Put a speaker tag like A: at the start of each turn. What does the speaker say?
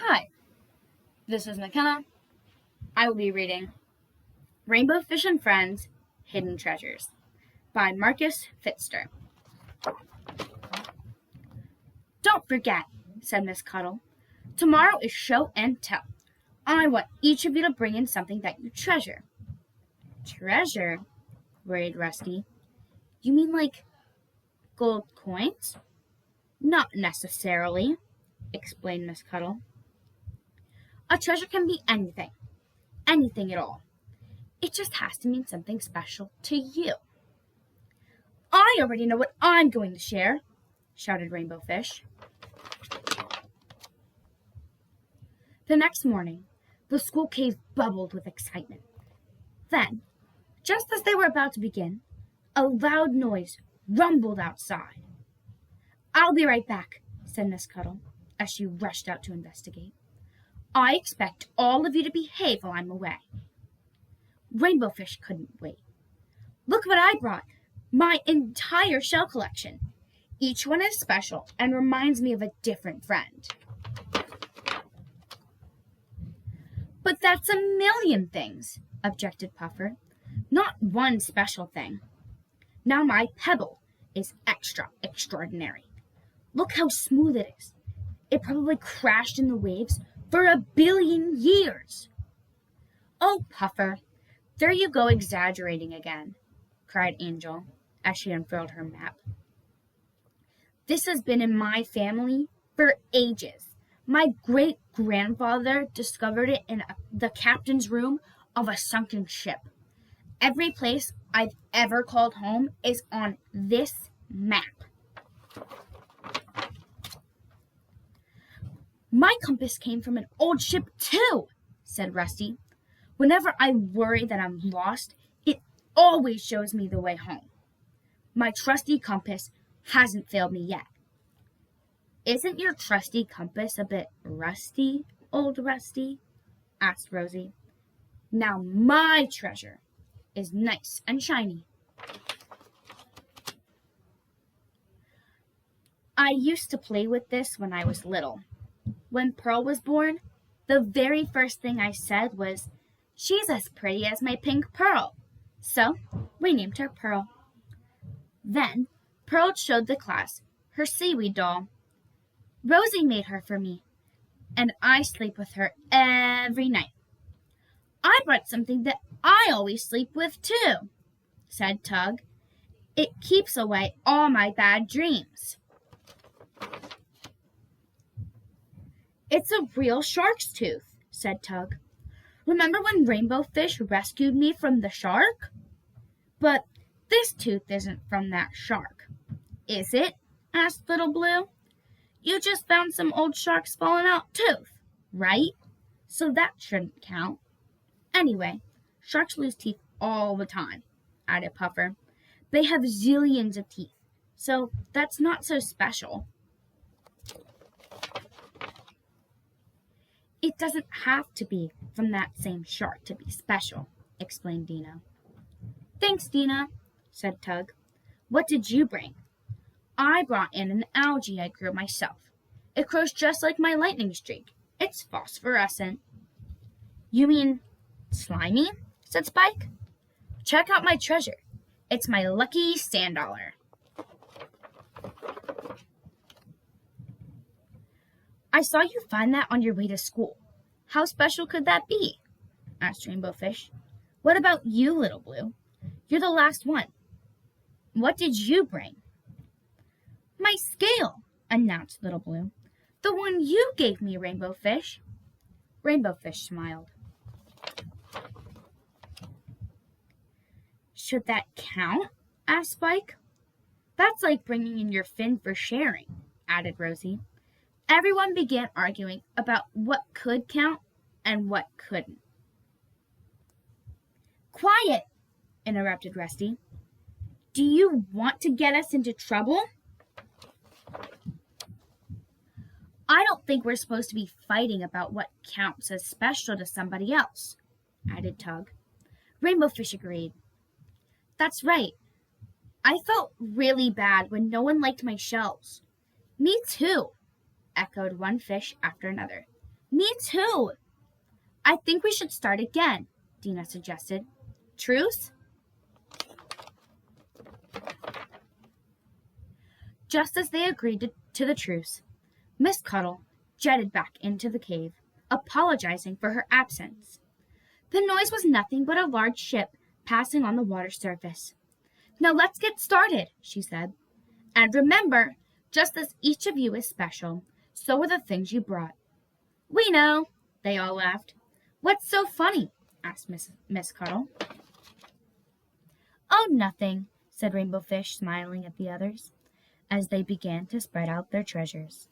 A: Hi, this is McKenna. I will be reading Rainbow Fish and Friends, Hidden Treasures by Marcus Pfister. Don't forget, said Miss Cuddle. Tomorrow is show and tell. I want each of you to bring in something that you treasure. Treasure? Worried Rusty. You mean like gold coins? Not necessarily, explained Miss Cuddle. A treasure can be anything at all. It just has to mean something special to you. I already know what I'm going to share, shouted Rainbow Fish. The next morning, the school cave bubbled with excitement. Then, just as they were about to begin, a loud noise rumbled outside. I'll be right back, said Miss Cuddle, as she rushed out to investigate. I expect all of you to behave while I'm away. Rainbow Fish couldn't wait. Look what I brought! My entire shell collection. Each one is special and reminds me of a different friend. But that's a million things, objected Puffer. Not one special thing. Now my pebble is extraordinary. Look how smooth it is. It probably crashed in the waves for 1 billion years. Oh, Puffer, there you go exaggerating again, cried Angel as she unfurled her map. This has been in my family for ages. My great-grandfather discovered it in the captain's room of a sunken ship. Every place I've ever called home is on this map. My compass came from an old ship too, said Rusty. Whenever I worry that I'm lost, it always shows me the way home. My trusty compass hasn't failed me yet. Isn't your trusty compass a bit rusty, old Rusty? Asked Rosie. Now my treasure is nice and shiny. I used to play with this when I was little. When Pearl was born, the very first thing I said was, she's as pretty as my pink Pearl. So we named her Pearl. Then Pearl showed the class her seaweed doll. Rosie made her for me, and I sleep with her every night. I brought something that I always sleep with too, said Tug. It keeps away all my bad dreams. It's a real shark's tooth, said Tug. Remember when Rainbow Fish rescued me from the shark? But this tooth isn't from that shark, is it? Asked Little Blue. You just found some old shark's fallen out tooth, right? So that shouldn't count. Anyway, sharks lose teeth all the time, added Puffer. They have zillions of teeth, so that's not so special. It doesn't have to be from that same shark to be special, explained Dina. Thanks, Dina, said Tug. What did you bring? I brought in an algae I grew myself. It grows just like my lightning streak. It's phosphorescent. You mean slimy? Said Spike. Check out my treasure. It's my lucky sand dollar. I saw you find that on your way to school. How special could that be? Asked Rainbow Fish. What about you, Little Blue? You're the last one. What did you bring? My scale, announced Little Blue. The one you gave me, Rainbow Fish. Rainbow Fish smiled. Should that count? Asked Spike. That's like bringing in your fin for sharing, added Rosie. Everyone began arguing about what could count and what couldn't. Quiet, interrupted Rusty. Do you want to get us into trouble? I don't think we're supposed to be fighting about what counts as special to somebody else, added Tug. Rainbow Fish agreed. That's right. I felt really bad when no one liked my shells. Me too, echoed one fish after another. Me too. I think we should start again, Dina suggested. Truce? Just as they agreed to the truce, Miss Cuddle jetted back into the cave, apologizing for her absence. The noise was nothing but a large ship passing on the water surface. Now let's get started, she said. And remember, just as each of you is special, so are the things you brought. We know, they all laughed. What's so funny? Asked Miss Cuddle. Oh, nothing, said Rainbow Fish, smiling at the others, as they began to spread out their treasures.